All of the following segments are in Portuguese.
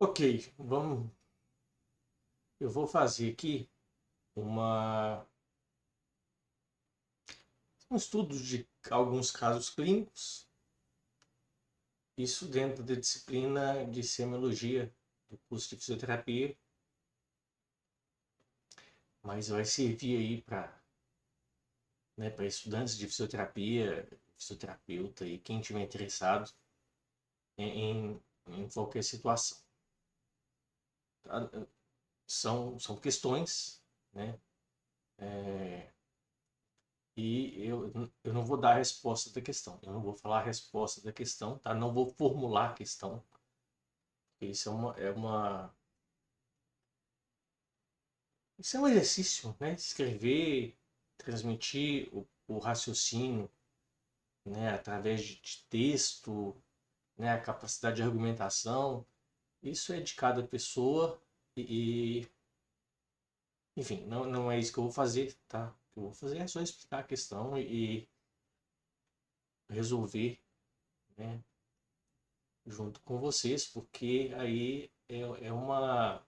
Ok, vamos. Eu vou fazer aqui uma, um estudo de alguns casos clínicos, isso dentro da disciplina de semiologia do curso de fisioterapia, mas vai servir aí para estudantes de fisioterapia, fisioterapeuta e quem tiver interessado em qualquer situação. Tá? São questões, né? E eu não vou dar a resposta da questão, eu não vou falar a resposta da questão, tá? Não vou formular a questão. Isso isso é um exercício, né? Escrever, transmitir o raciocínio, né? Através de texto, né? A capacidade de argumentação. Isso é de cada pessoa enfim, não é isso que eu vou fazer, tá? O que eu vou fazer é só explicar a questão e resolver, né? Junto com vocês, porque aí é uma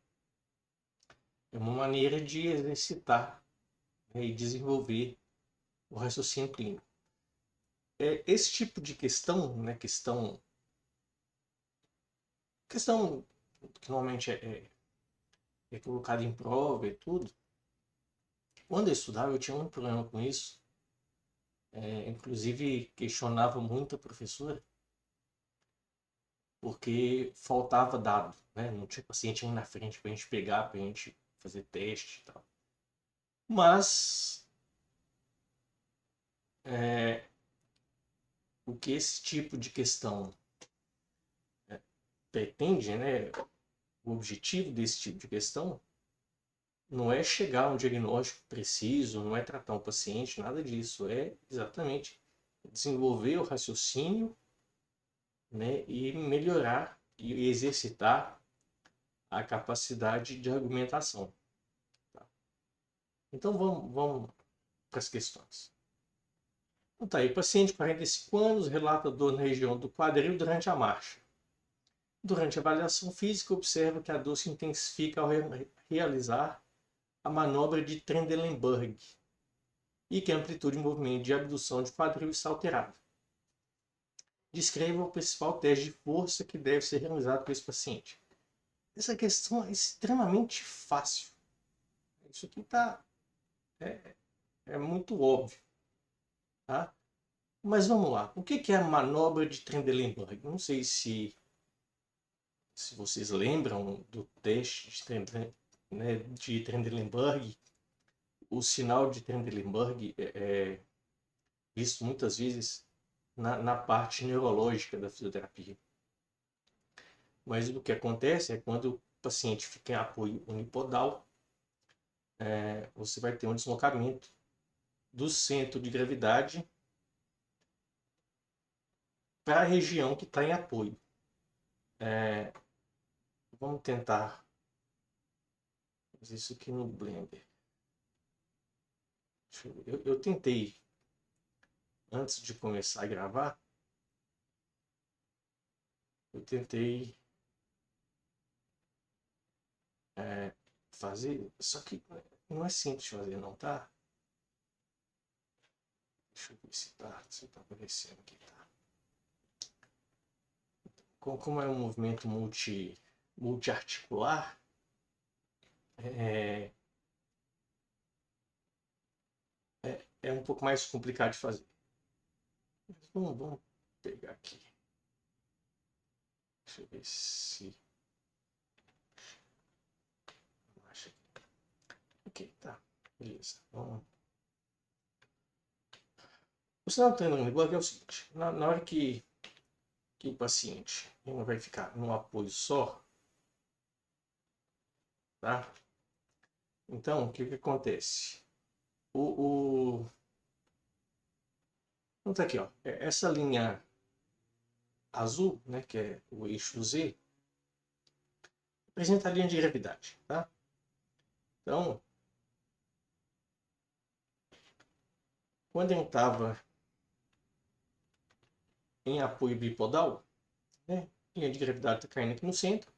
maneira de exercitar, né, e desenvolver o raciocínio clínico. Esse tipo de questão, né, questão que normalmente é colocada em prova e tudo, quando eu estudava eu tinha um problema com isso, inclusive questionava muito a professora, porque faltava dado, né? Não tinha paciente aí na frente para a gente pegar, para a gente fazer teste e tal. Mas é, o que esse tipo de questão pretende, né? O objetivo desse tipo de questão não é chegar a um diagnóstico preciso, não é tratar um paciente, nada disso. É exatamente desenvolver o raciocínio, né, e melhorar e exercitar a capacidade de argumentação. Tá? Então vamos para as questões. Então tá aí, paciente de 45 anos relata dor na região do quadril durante a marcha. Durante a avaliação física, observa que a dor se intensifica ao realizar a manobra de Trendelenburg e que a amplitude de movimento de abdução de quadril está alterada. Descreva o principal teste de força que deve ser realizado por esse paciente. Essa questão é extremamente fácil. Isso aqui é, é muito óbvio. Tá? Mas vamos lá. O que é a manobra de Trendelenburg? Não sei se vocês lembram do teste de Trendelenburg. O sinal de Trendelenburg é visto muitas vezes na parte neurológica da fisioterapia. Mas o que acontece é quando o paciente fica em apoio unipodal, você vai ter um deslocamento do centro de gravidade para a região que está em apoio. Vamos tentar fazer isso aqui no Blender. Eu tentei, antes de começar a gravar, eu tentei fazer, só que não é simples de fazer não, tá? Deixa eu ver se tá aparecendo aqui, tá? Como é um movimento multiarticular, é, é um pouco mais complicado de fazer. Mas vamos pegar aqui. Deixa eu ver se. Acho que. Ok, tá. Beleza. Vamos. O sinal Trendelenburg é o seguinte: na hora que o paciente não vai ficar num apoio só, tá? Então, o que acontece? O, então tá aqui, ó. Essa linha azul, né, que é o eixo Z, representa a linha de gravidade, tá? Então, quando eu estava em apoio bipodal, né, a linha de gravidade está caindo aqui no centro,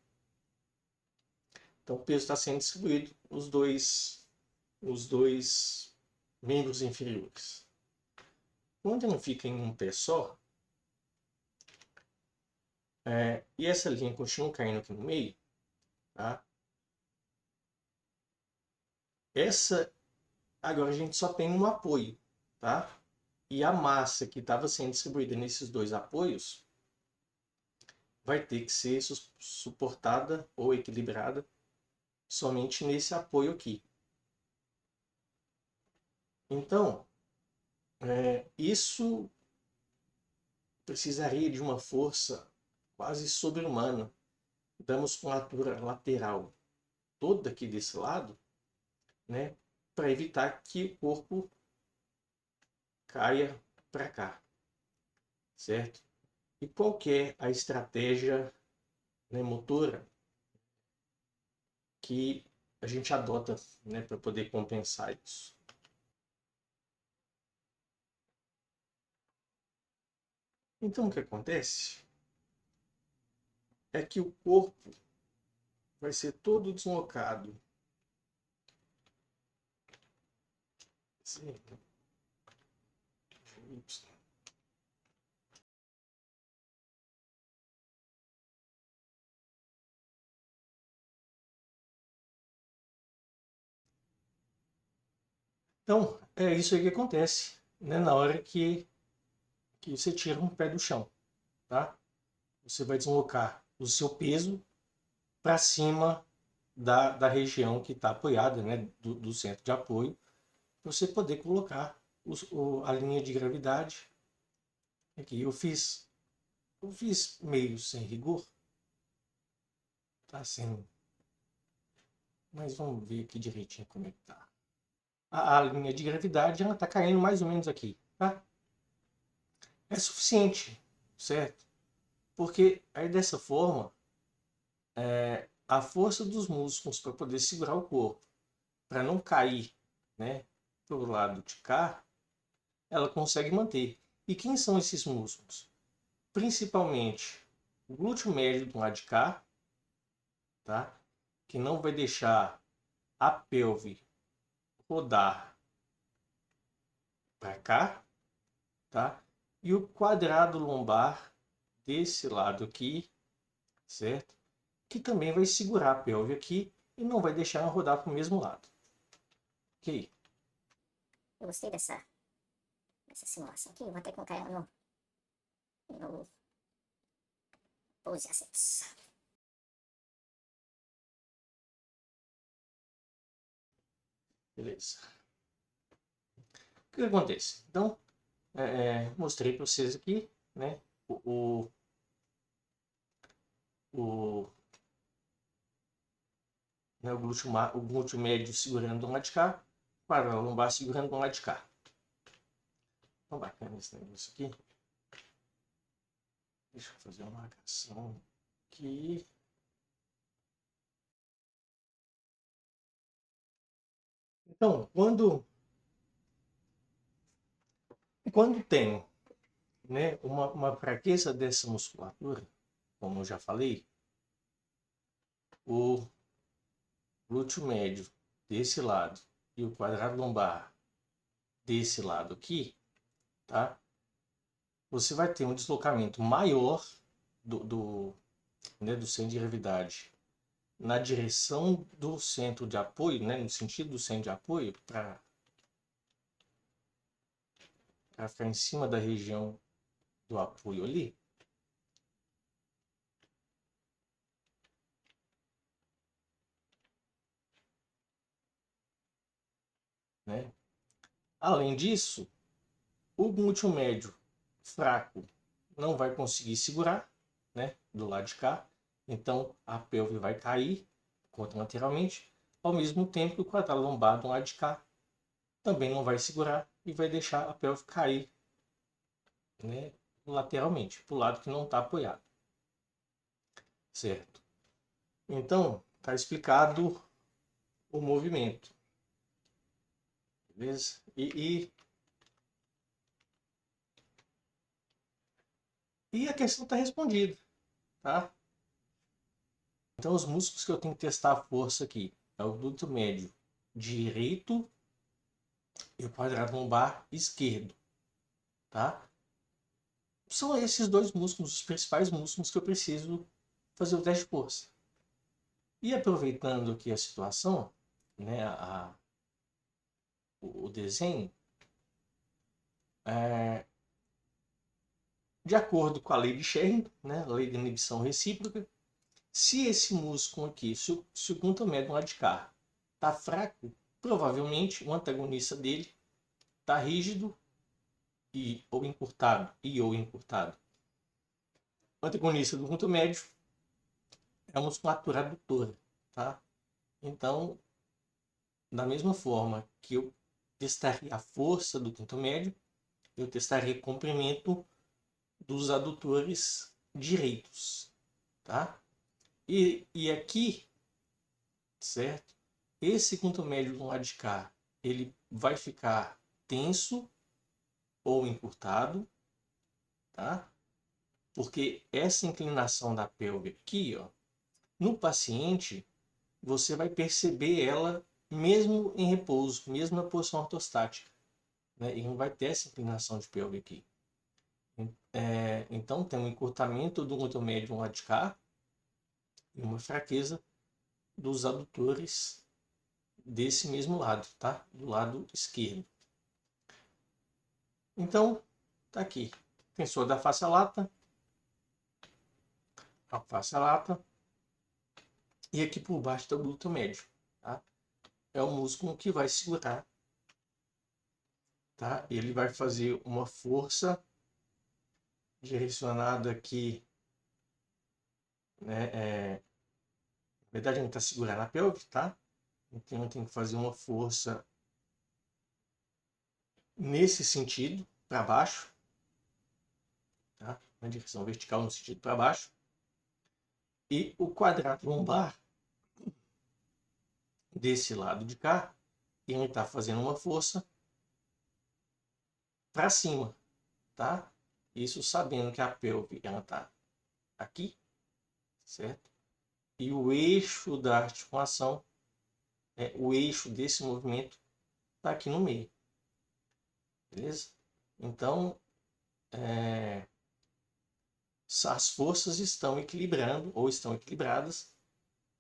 Então o peso está sendo distribuído os dois membros inferiores. Quando não fica em um pé só, e essa linha continua caindo aqui no meio, tá? Agora a gente só tem um apoio, tá? E a massa que estava sendo distribuída nesses dois apoios vai ter que ser suportada ou equilibrada somente nesse apoio aqui. Então, isso precisaria de uma força quase sobre-humana da musculatura lateral toda aqui desse lado, né, para evitar que o corpo caia para cá, certo? E qual que é a estratégia, né, motora que a gente adota, né, para poder compensar isso? Então o que acontece é que o corpo vai ser todo deslocado. Sim. Então, é isso aí que acontece, né, na hora que você tira um pé do chão, tá? Você vai deslocar o seu peso para cima da região que está apoiada, né, do centro de apoio, para você poder colocar a linha de gravidade. Aqui eu fiz meio sem rigor, tá sendo, mas vamos ver aqui direitinho como é que tá. A linha de gravidade ela está caindo mais ou menos aqui, tá? É suficiente, certo? Porque aí dessa forma a força dos músculos para poder segurar o corpo, para não cair, né, para o lado de cá, ela consegue manter. E quem são esses músculos? Principalmente o glúteo médio do lado de cá, tá? Que não vai deixar a pelve rodar para cá, tá? E o quadrado lombar desse lado aqui, certo? Que também vai segurar a pelve aqui e não vai deixar ela rodar para o mesmo lado. Ok? Eu gostei dessa simulação aqui. Vou até colocar ela no Pose Assets. Beleza. O que acontece? Então, mostrei para vocês aqui, né? O, né, o glúteo médio segurando do lado de cá, para a lombar segurando do lado de cá. Então, bacana esse negócio aqui. Deixa eu fazer uma marcação aqui. Então, quando tem, né, uma fraqueza dessa musculatura, como eu já falei, o glúteo médio desse lado e o quadrado lombar desse lado aqui, tá? Você vai ter um deslocamento maior né, do centro de gravidade na direção do centro de apoio, né, no sentido do centro de apoio, para ficar em cima da região do apoio ali. Né? Além disso, o glúteo médio fraco não vai conseguir segurar, né, do lado de cá, então a pelve vai cair contralateralmente, ao mesmo tempo que o quadrado lombar do lado de cá também não vai segurar e vai deixar a pelve cair, né, lateralmente, para o lado que não está apoiado. Certo? Então, está explicado o movimento. Beleza? E a questão está respondida. Tá? Então, os músculos que eu tenho que testar a força aqui é o glúteo médio direito e o quadrado lombar esquerdo, tá? São esses dois músculos, os principais músculos que eu preciso fazer o teste de força. E aproveitando aqui a situação, né, o desenho, de acordo com a lei de Sherring, né, a lei de inibição recíproca, se esse músculo aqui, se o glúteo médio lá de cá está fraco, provavelmente o antagonista dele está rígido ou encurtado. O antagonista do glúteo médio é a musculatura adutora, tá? Então, da mesma forma que eu testaria a força do glúteo médio, eu testaria o comprimento dos adutores direitos, tá? E aqui, certo? Esse glúteo médio do lado de cá, ele vai ficar tenso ou encurtado, tá? Porque essa inclinação da pelve aqui, ó, no paciente, você vai perceber ela mesmo em repouso, mesmo na posição ortostática, né? E não vai ter essa inclinação de pelve aqui. Então tem um encurtamento do glúteo médio lado de cá e uma fraqueza dos adutores desse mesmo lado, tá? Do lado esquerdo. Então, tá aqui. Tensor da face lata, a face lata, e aqui por baixo está o glúteo médio, tá? É o músculo que vai segurar, tá? Ele vai fazer uma força direcionada aqui, né? Na verdade, ele está segurando a pelve, tá? Então, tem que fazer uma força nesse sentido, para baixo, tá? Na direção vertical, no sentido para baixo. E o quadrado lombar, desse lado de cá, ele está fazendo uma força para cima, tá? Isso sabendo que a pelve ela está aqui, certo? E o eixo da articulação, o eixo desse movimento está aqui no meio, beleza? Então, as forças estão equilibrando ou estão equilibradas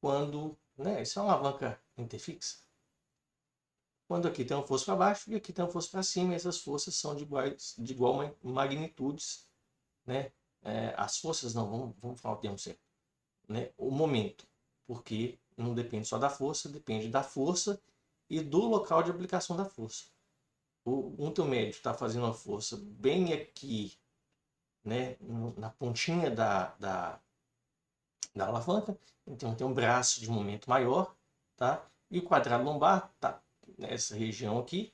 quando, né? Isso é uma alavanca interfixa. Quando aqui tem uma força para baixo e aqui tem uma força para cima, e essas forças são de igual magnitudes, né? As forças não, vamos falar o termo certo, né? O momento, porque não depende só da força, depende da força e do local de aplicação da força. O glúteo médio está fazendo uma força bem aqui, né? Na pontinha da alavanca, então tem um braço de momento maior, tá? E o quadrado lombar está nessa região aqui,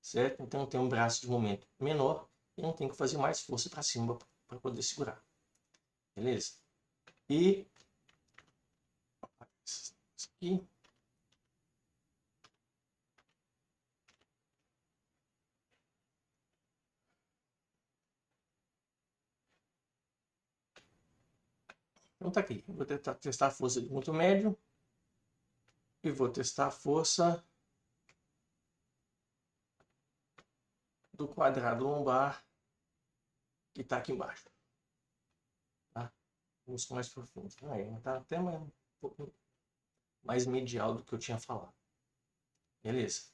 certo? Então tem um braço de momento menor e não tem que fazer mais força para cima para poder segurar, beleza? E isso aqui. Então tá aqui. Vou testar a força de glúteo médio e vou testar a força do quadrado lombar que está aqui embaixo. Tá? Músculo mais profundo. Aí, tá até um pouco mais medial do que eu tinha falado. Beleza.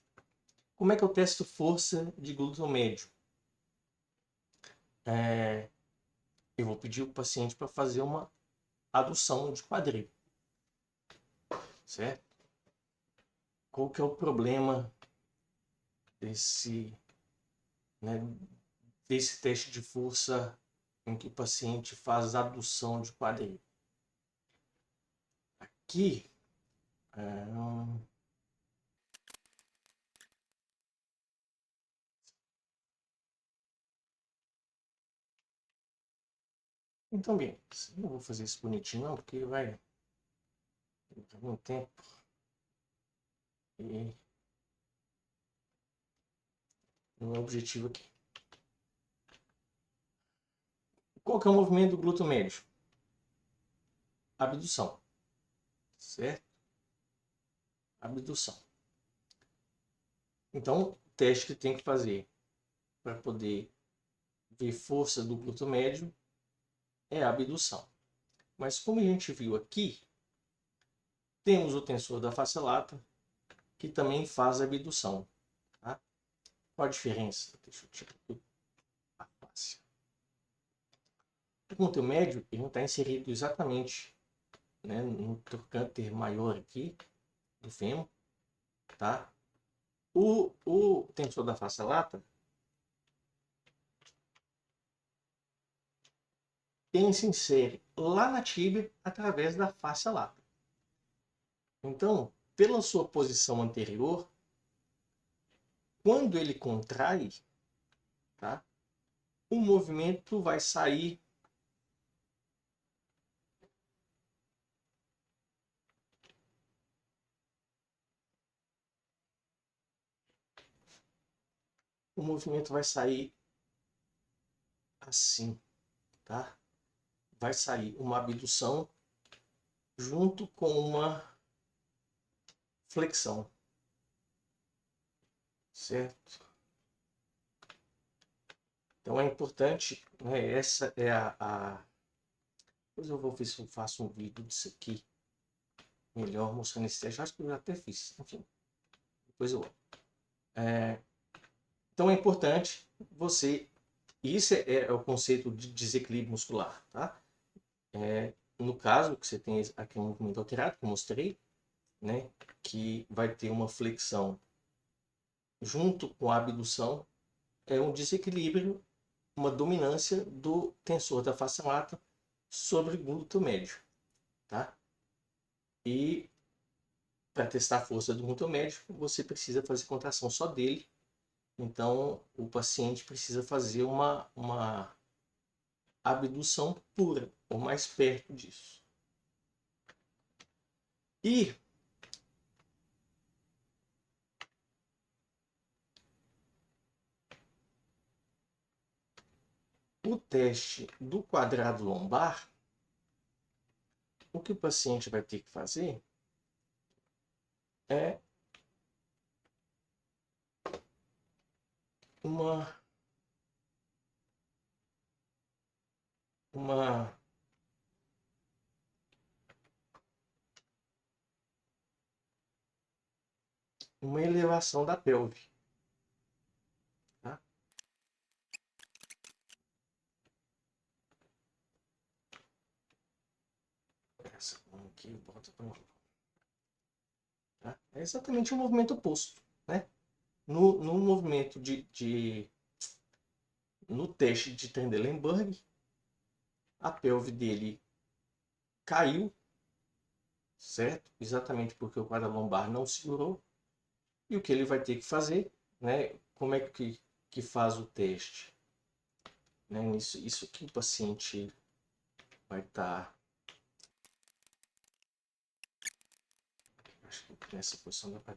Como é que eu testo força de glúteo médio? Eu vou pedir o paciente para fazer uma adução de quadril. Certo? Qual que é o problema desse, né, desse teste de força em que o paciente faz adução de quadril? Aqui, então, bem, não vou fazer isso bonitinho não, porque vai levar muito tempo. E não é o objetivo aqui. Qual que é o movimento do glúteo médio? Abdução. certo? Abdução. Então, o teste que tem que fazer para poder ver força do glúteo médio é a abdução. Mas como a gente viu aqui, temos o tensor da face lata, que também faz a abdução. Tá? Qual a diferença? Deixa eu tirar aqui a face. O glúteo médio ele não está inserido exatamente, né, no trocânter maior aqui do fêmur. Tá? O tensor da face lata ele se insere lá na tíbia através da face lata. Então, pela sua posição anterior, quando ele contrai, tá, o movimento vai sair assim, tá? Vai sair uma abdução junto com uma flexão, certo? Então é importante, né? Essa é Depois eu vou ver se eu faço um vídeo disso aqui melhor mostrando esse teste. Acho que eu já até fiz, enfim. Depois eu. Então é importante você. Isso é o conceito de desequilíbrio muscular, tá? No caso que você tem aqui um movimento alterado, que eu mostrei, né? Que vai ter uma flexão junto com a abdução, é um desequilíbrio, uma dominância do tensor da face lata sobre o glúteo médio, tá? E para testar a força do glúteo médio, você precisa fazer contração só dele. Então, o paciente precisa fazer uma abdução pura, ou mais perto disso. E o teste do quadrado lombar, o que o paciente vai ter que fazer é uma elevação da pelve. Tá? Essa mão aqui, bota para lá. Tá? É exatamente o movimento oposto. Né? No movimento no teste de Trendelenburg, a pelve dele caiu, certo? Exatamente porque o quadril lombar não segurou. E o que ele vai ter que fazer, né? Como é que faz o teste? Né? Isso aqui o paciente vai estar... Acho que nessa posição dá para...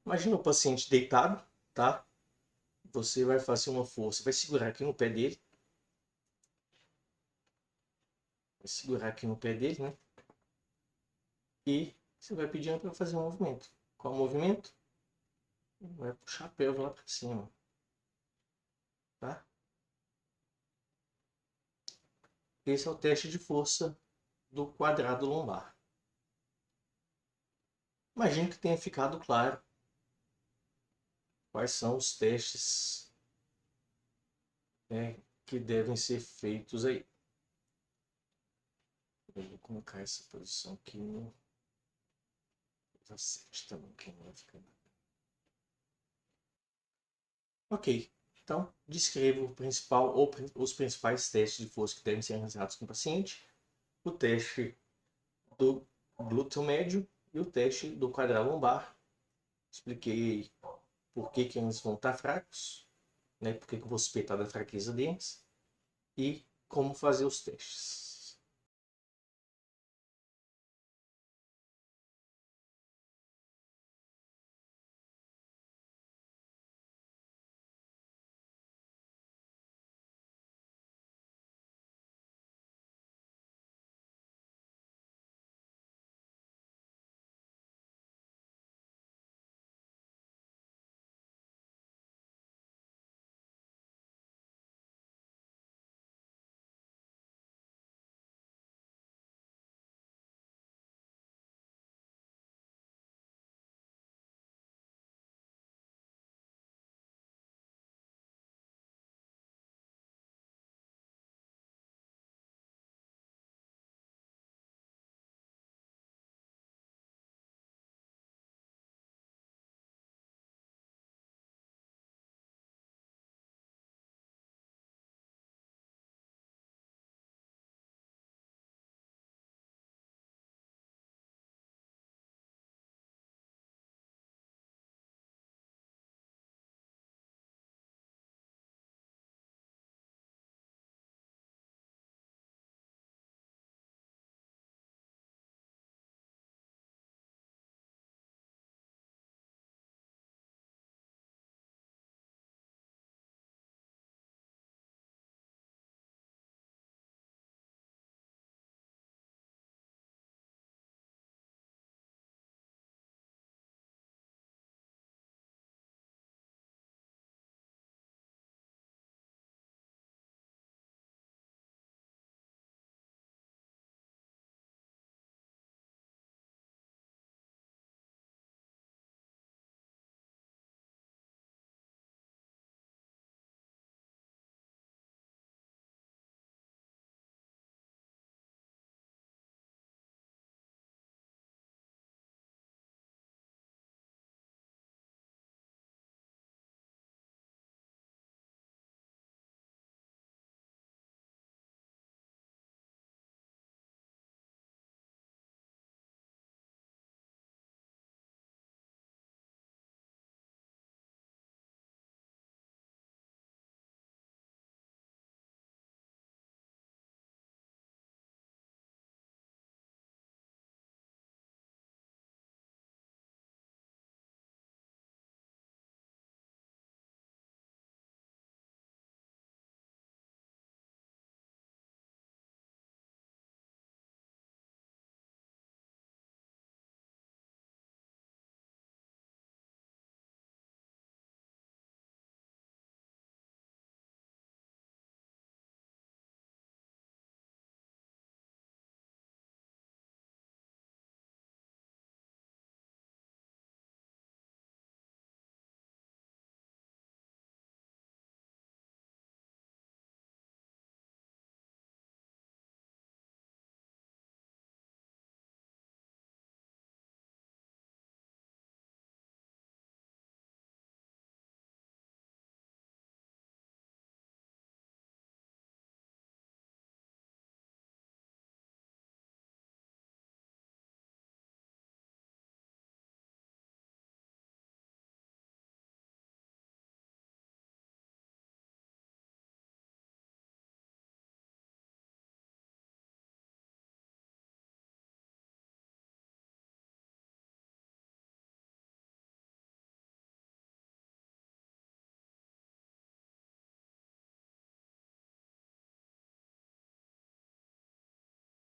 Imagina o paciente deitado, tá? Você vai fazer uma força, vai segurar aqui no pé dele. Vai segurar aqui no pé dele, né? E você vai pedindo para fazer um movimento. Qual o movimento? Vai puxar a pelve lá para cima. Tá? Esse é o teste de força do quadrado lombar. Imagino que tenha ficado claro quais são os testes, né, que devem ser feitos aí. Eu vou colocar essa posição aqui no 17 também, que não vai ficar nada. Ok, então descrevo o principal ou os principais testes de força que devem ser realizados com o paciente. O teste do glúteo médio e o teste do quadrado lombar. Expliquei por que eles vão estar fracos, né? Por que eu vou suspeitar da fraqueza deles e como fazer os testes.